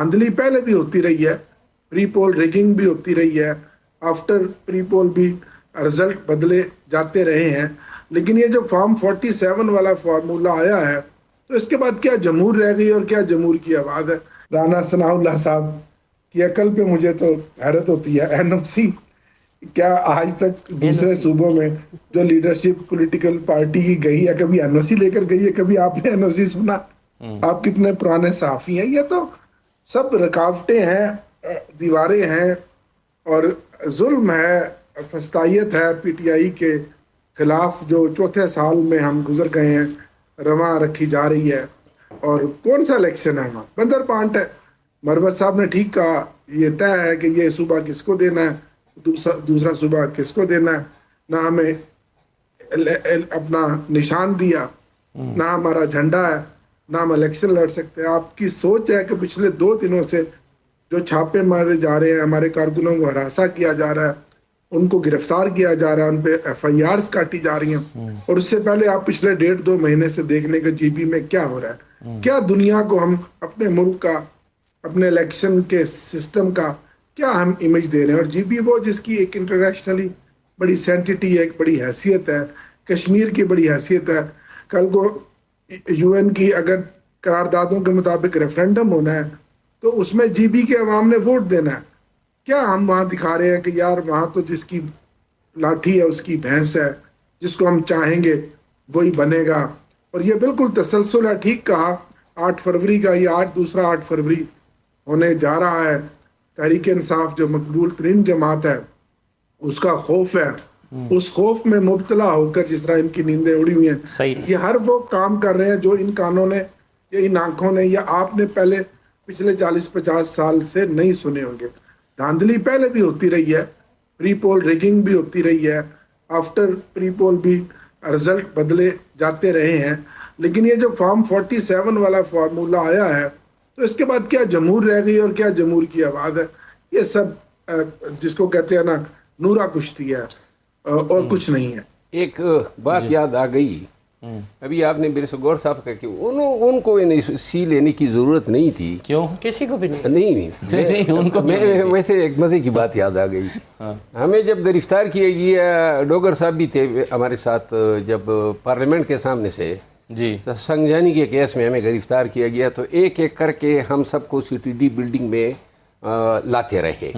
دھاندلی پہلے بھی ہوتی رہی ہے, پری پول ریگنگ بھی ہوتی رہی ہے, آفٹر پری پول بھی رزلٹ بدلے جاتے رہے ہیں, لیکن یہ جو فارم 47 والا فارمولہ آیا ہے تو اس کے بعد کیا جمہور رہ گئی اور کیا جمہور کی آواز ہے. رانا ثناء اللہ صاحب کی عقل پہ مجھے تو حیرت ہوتی ہے. این او سی کیا آج تک دوسرے صوبوں میں جو لیڈرشپ پولیٹیکل پارٹی کی گئی ہے کبھی این او سی لے کر گئی ہے؟ کبھی آپ نے این او سی سنا؟ آپ کتنے پرانے صحافی ہیں. یہ تو سب رکاوٹیں ہیں, دیواریں ہیں اور ظلم ہے, فسطائیت ہے پی ٹی آئی کے خلاف جو چوتھے سال میں ہم گزر گئے ہیں رواں رکھی جا رہی ہے. اور کون سا الیکشن ہے وہاں؟ بندر پانٹ ہے. مروت صاحب نے ٹھیک کہا, یہ طے ہے کہ یہ صوبہ کس کو دینا ہے, دوسرا صوبہ کس کو دینا ہے. نہ ہمیں اپنا نشان دیا, نہ ہمارا جھنڈا ہے, نہ ہم الیکشن لڑ سکتے ہیں. آپ کی سوچ ہے کہ پچھلے 2 دنوں سے جو چھاپے مارے جا رہے ہیں, ہمارے کارکنوں کو ہراساں کیا جا رہا ہے, ان کو گرفتار کیا جا رہا ہے, ان پہ ایف آئی آرز کاٹی جا رہی ہیں, اور اس سے پہلے آپ پچھلے 1.5-2 مہینے سے دیکھنے کے جی بی میں کیا ہو رہا ہے. کیا دنیا کو ہم اپنے ملک کا, اپنے الیکشن کے سسٹم کا کیا ہم امیج دے رہے ہیں؟ اور جی بی وہ جس کی ایک انٹرنیشنلی بڑی سینٹیٹی ہے, ایک بڑی حیثیت ہے, کشمیر کی بڑی حیثیت ہے. کل کو یو این کی اگر قراردادوں کے مطابق ریفرینڈم ہونا ہے تو اس میں جی بی کے عوام نے ووٹ دینا ہے. کیا ہم وہاں دکھا رہے ہیں کہ یار وہاں تو جس کی لاٹھی ہے اس کی بھینس ہے, جس کو ہم چاہیں گے وہی بنے گا. اور یہ بالکل تسلسل ہے. ٹھیک کہا, 8 فروری کا یہ آج دوسرا 8 فروری ہونے جا رہا ہے. تحریک انصاف جو مقبول ترین جماعت ہے اس کا خوف ہے, اس خوف میں مبتلا ہو کر جس طرح ان کی نیندیں اڑی ہوئی ہیں, یہ ہر وہ کام کر رہے ہیں جو ان کانوں نے یا ان آنکھوں نے یا آپ نے پہلے پچھلے 40-50 سال سے نہیں سنے ہوں گے. دھاندلی پہلے بھی ہوتی رہی ہے, پری پول ریگنگ بھی ہوتی رہی ہے, آفٹر پری پول بھی رزلٹ بدلے جاتے رہے ہیں, لیکن یہ جو فارم 47 والا فارمولہ آیا ہے تو اس کے بعد کیا جمہور رہ گئی اور کیا جمہور کی آواز ہے. یہ سب جس کو کہتے ہیں نا نورا کشتی ہے اور کچھ نہیں ہے. ایک بات یاد آ گئی, ابھی آپ نے برس غور صاحب کہا کہ ان کو سی لینے کی ضرورت نہیں تھی. کیوں؟ کسی کو بھی نہیں. ان کو ویسے ایک مزے کی بات یاد آ گئی. ہمیں جب گرفتار کیا گیا, ڈوگر صاحب بھی تھے ہمارے ساتھ, جب پارلیمنٹ کے سامنے سے جی سنگجانی کے کیس میں ہمیں گرفتار کیا گیا تو ایک ایک کر کے ہم سب کو سی ٹی ڈی بلڈنگ میں لاتے رہے.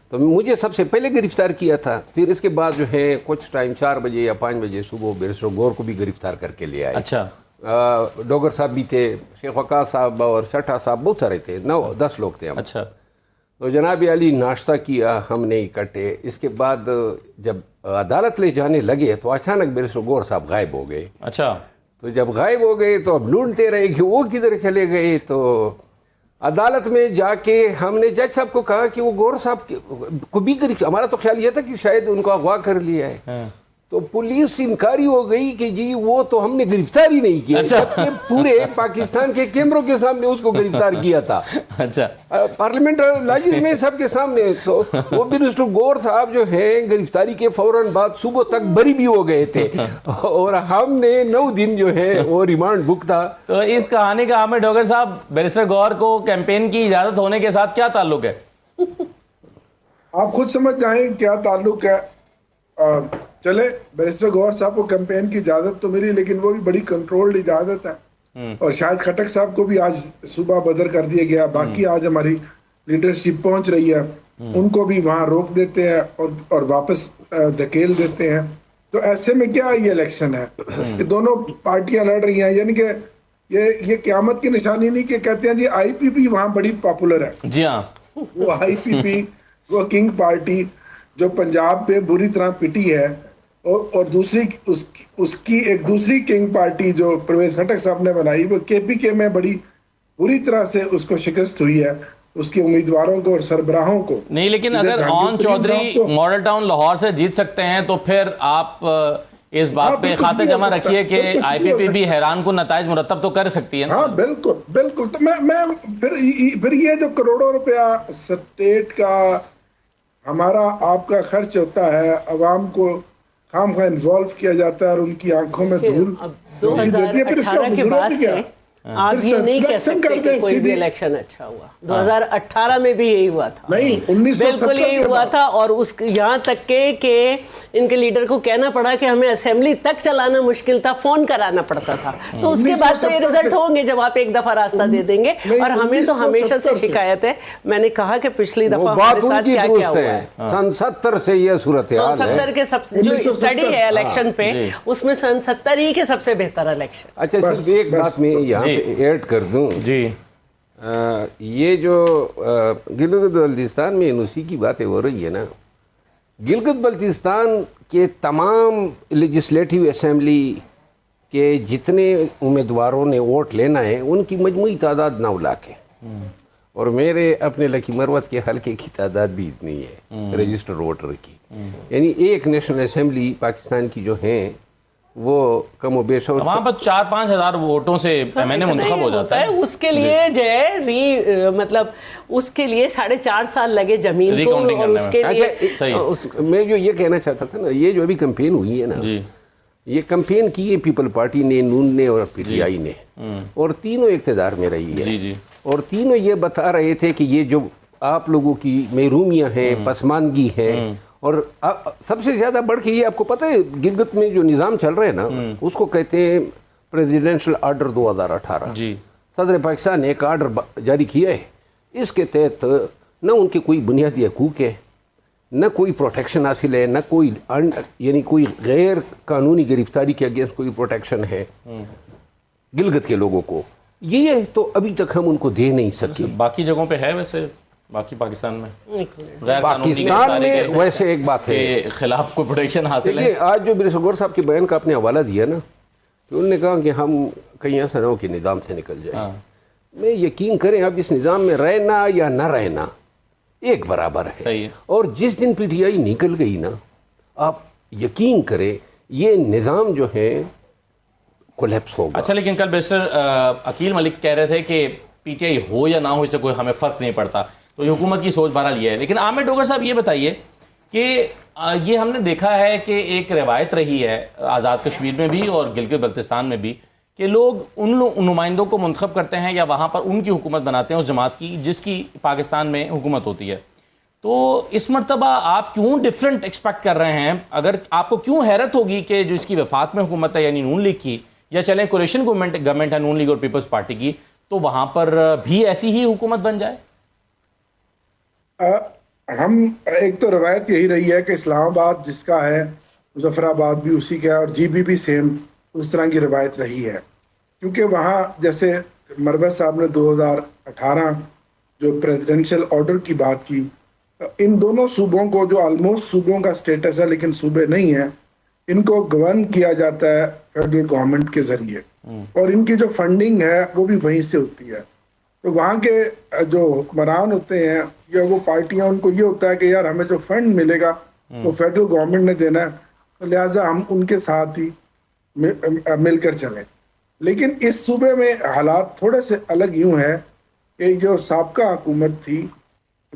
تو مجھے سب سے پہلے گرفتار کیا تھا, پھر اس کے بعد جو ہے کچھ ٹائم 4 بجے یا 5 بجے صبح بیرسٹر غور کو بھی گرفتار کر کے لے آئے. اچھا, ڈوگر صاحب بھی تھے, شیخ وقاص صاحب اور شٹھا صاحب, بہت سارے تھے, 9-10 لوگ تھے ہم. اچھا, تو جناب علی ناشتہ کیا ہم نے اکٹھے. اس کے بعد جب عدالت لے جانے لگے تو اچانک بیرسٹر غور صاحب غائب ہو گئے. اچھا, تو جب غائب ہو گئے تو اب ڈھونڈتے رہے کہ وہ کدھر چلے گئے. تو عدالت میں جا کے ہم نے جج صاحب کو کہا کہ وہ غور صاحب کو بھی ہمارا تو خیال یہ تھا کہ شاید ان کو اغوا کر لیا ہے. تو پولیس انکاری ہو گئی کہ جی وہ تو ہم نے گرفتار ہی نہیں کیا, جبکہ پورے پاکستان کے کیمروں کے سامنے اس کو گرفتار کیا تھا. اچھا, پارلیمنٹ لاجز میں سب کے سامنے. تو وہ بیرسٹر غور صاحب جو ہیں گرفتاری کے فوراً بعد صبح تک بری بھی ہو گئے تھے اور ہم نے 9 دن جو ہے وہ ریمانڈ بک تھا. تو اس کہانی کا ہمیں ڈوگر صاحب بیرسٹر غور کو کیمپین کی اجازت ہونے کے ساتھ کیا تعلق ہے؟ آپ خود سمجھ جائیں کیا تعلق ہے. چلے بیرسٹر غور صاحب کو کیمپین کی اجازت تو ملی, لیکن وہ بھی بڑی کنٹرولڈ اجازت ہے, اور شاید کھٹک صاحب کو بھی آج صبح بدر کر دیا گیا. باقی آج ہماری لیڈرشپ پہنچ رہی ہے, ان کو بھی وہاں روک دیتے ہیں اور واپس دھکیل دیتے ہیں. تو ایسے میں کیا یہ الیکشن ہے کہ دونوں پارٹیاں لڑ رہی ہیں, یعنی کہ یہ قیامت کی نشانی نہیں کہ کہتے ہیں جی آئی پی پی وہاں بڑی پاپولر ہے. جی ہاں, وہ آئی پی پی وہ کنگ پارٹی جو پنجاب پہ بری طرح پٹی ہے, اور دوسری اس کی ایک دوسری کنگ پارٹی جو پرویز کھٹک صاحب نے بنائی وہ کے پی کے میں بڑی بری طرح سے اس کو شکست ہوئی ہے, اس کے امیدواروں کو اور سربراہوں کو. نہیں, لیکن اگر اون چودھری ماڈل ٹاؤن لاہور سے جیت سکتے ہیں تو پھر آپ اس بات پہ خاطر جمع رکھیے کہ آئی پی پی بھی حیران کن نتائج مرتب تو کر سکتی ہے. ہاں بالکل بالکل. تو میں پھر یہ جو کروڑوں روپیہ سٹیٹ کا ہمارا آپ کا خرچ ہوتا ہے, عوام کو خام خواہ انوالو کیا جاتا ہے اور ان کی آنکھوں میں دھول دیتی ہے, پھر اس کا ضرورت کیا؟ آپ یہ نہیں کہہ سکتے کہ کوئی بھی الیکشن اچھا ہوا. 2018 میں بھی یہی ہوا تھا, نہیں 1970 بالکل یہی ہوا تھا. اور اس یہاں تک کہ ان کے لیڈر کو کہنا پڑا کہ ہمیں اسمبلی تک چلانا مشکل تھا, فون کرانا پڑتا تھا. تو اس کے بعد تو یہ رزلٹ ہوں گے جب آپ ایک دفعہ راستہ دے دیں گے. اور ہمیں تو ہمیشہ سے شکایت ہے, میں نے کہا کہ پچھلی دفعہ ہمارے ساتھ کیا کیا ہوا ہے. سن 70 سے یہ صورتحال ہے. 70 کے سب جو اسٹڈی ہے الیکشن پہ, اس میں سن 70 ہی کے سب سے بہتر الیکشن. اچھا صرف ایک بات میں یہاں پہ ایڈ کر دوں. جی یہ جو گلگت بلتستان میں این او سی کی باتیں ہو رہی ہے نا, گلگت بلتستان کے تمام لیجسلیٹو اسمبلی کے جتنے امیدواروں نے ووٹ لینا ہے ان کی مجموعی تعداد 9 لاکھ ہے, اور میرے اپنے لکی مروت کے حلقے کی تعداد بھی اتنی ہے رجسٹر ووٹر کی. یعنی ایک نیشنل اسمبلی پاکستان کی جو ہیں وہ کم و بیش وہاں پر 4-5 ہزار ووٹوں سے ایم این اے منتخب ہو جاتا ہے. اس کے لیے جو ہے مطلب اس کے لیے 4.5 سال لگے زمین کو, اور اس کے لیے میں جو یہ کہنا چاہتا تھا نا, یہ جو ابھی کمپین ہوئی ہے نا, یہ کمپین کی ہے پیپل پارٹی نے, نون نے اور پی ٹی آئی نے, اور تینوں اقتدار میں رہی ہے. اور تینوں یہ بتا رہے تھے کہ یہ جو آپ لوگوں کی محرومیاں ہیں, پسماندگی ہے, اور سب سے زیادہ بڑھ کے یہ آپ کو پتہ ہے گلگت میں جو نظام چل رہے ہیں نا, اس کو کہتے ہیں پریزیڈنشل آرڈر 2018. صدر پاکستان نے ایک آرڈر جاری کیا ہے, اس کے تحت نہ ان کے کوئی بنیادی حقوق ہے, نہ کوئی پروٹیکشن حاصل ہے, نہ کوئی یعنی کوئی غیر قانونی گرفتاری کے اگینسٹ کوئی پروٹیکشن ہے گلگت کے لوگوں کو. یہ تو ابھی تک ہم ان کو دے نہیں سکے. باقی جگہوں پہ ہے ویسے, باقی پاکستان میں پاکستان میں ویسے ایک بات ہے خلاف کوئی پروٹیکشن حاصل ہے. آج جو بریس غور صاحب کے بیان کا آپ نے حوالہ دیا نا, کہ انہوں نے کہا کہ ہم کئی ایسا نہ ہو کہ نظام سے نکل جائیں. میں یقین کریں اب اس نظام میں رہنا یا نہ رہنا ایک برابر ہے. صحیح ہے. اور جس دن پی ٹی آئی نکل گئی نا, آپ یقین کریں یہ نظام جو ہے کولیپس ہوگا. اچھا, لیکن کل بیرسٹر عقیل ملک کہہ رہے تھے کہ پی ٹی آئی ہو یا نہ ہو اس سے کوئی ہمیں فرق نہیں پڑتا, تو یہ حکومت کی سوچ بہرحال یہ ہے. لیکن عامر ڈوگر صاحب یہ بتائیے کہ یہ ہم نے دیکھا ہے کہ ایک روایت رہی ہے آزاد کشمیر میں بھی اور گلگت بلتستان میں بھی کہ لوگ ان نمائندوں کو منتخب کرتے ہیں یا وہاں پر ان کی حکومت بناتے ہیں اس جماعت کی جس کی پاکستان میں حکومت ہوتی ہے. تو اس مرتبہ آپ کیوں ڈیفرنٹ ایکسپیکٹ کر رہے ہیں؟ اگر آپ کو کیوں حیرت ہوگی کہ جو اس کی وفاق میں حکومت ہے یعنی نون لیگ کی, یا چلیں کولیشن گورنمنٹ ہے نون لیگ اور پیپلز پارٹی کی, تو وہاں پر بھی ایسی ہی حکومت بن جائے؟ ہم ایک تو روایت یہی رہی ہے کہ اسلام آباد جس کا ہے مظفر آباد بھی اسی کا ہے, اور جی بی بھی سیم اس طرح کی روایت رہی ہے. کیونکہ وہاں جیسے مروت صاحب نے 2018 جو پریزیڈنشل آرڈر کی بات کی, ان دونوں صوبوں کو جو آلموسٹ صوبوں کا سٹیٹس ہے لیکن صوبے نہیں ہیں, ان کو گورن کیا جاتا ہے فیڈرل گورنمنٹ کے ذریعے, اور ان کی جو فنڈنگ ہے وہ بھی وہیں سے ہوتی ہے. تو وہاں کے جو حکمران ہوتے ہیں یا وہ پارٹیاں, ان کو یہ ہوتا ہے کہ یار ہمیں جو فنڈ ملے گا وہ فیڈرل گورنمنٹ نے دینا ہے, تو لہٰذا ہم ان کے ساتھ ہی مل کر چلیں. لیکن اس صوبے میں حالات تھوڑے سے الگ یوں ہے کہ جو سابقہ حکومت تھی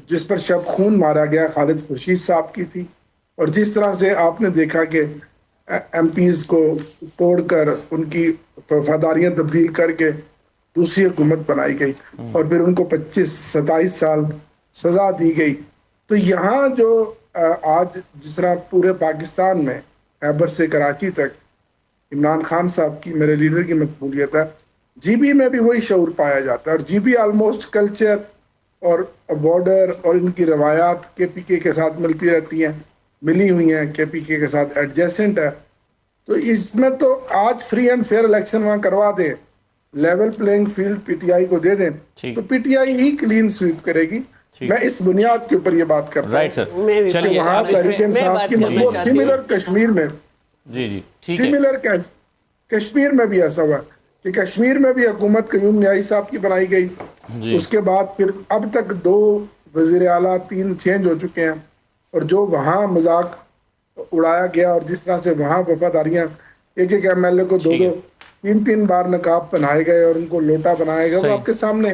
جس پر شب خون مارا گیا خالد خورشید صاحب کی تھی, اور جس طرح سے آپ نے دیکھا کہ ایم پیز کو توڑ کر ان کی وفاداریاں تبدیل کر کے دوسری حکومت بنائی گئی, اور پھر ان کو 25-27 سال سزا دی گئی. تو یہاں جو آج جس طرح پورے پاکستان میں خیبر سے کراچی تک عمران خان صاحب کی میرے لیڈر کی مقبولیت ہے, جی بی میں بھی وہی شعور پایا جاتا ہے. اور جی بی آلموسٹ کلچر اور بارڈر اور ان کی روایات کے پی کے ساتھ ملتی رہتی ہیں, ملی ہوئی ہیں, کے پی کے ساتھ ایڈجسٹنٹ ہے. تو اس میں تو آج فری اینڈ فیئر الیکشن وہاں کروا دیں, level playing field P T I کو دے دیں, تو پی ٹی آئی ہی کلین سویپ کرے گی. میں اس بنیاد کے اوپر یہ بات کرتا ہوں کہ وہاں تحریک انصاف کی مطلب سملر کشمیر میں سملر کشمیر میں بھی ایسا ہوا کہ کشمیر میں بھی حکومت قیوم نیائی صاحب کی بنائی گئی, اس کے بعد پھر اب تک 2 وزیر اعلیٰ 3 چینج ہو چکے ہیں, اور جو وہاں مذاق اڑایا گیا اور جس طرح سے وہاں وفاداریاں ایک ایم ایل اے کو 2-3 بار نقاب پہنائے گئے اور ان کو لوٹا بنایا گیا, وہ آپ کے سامنے.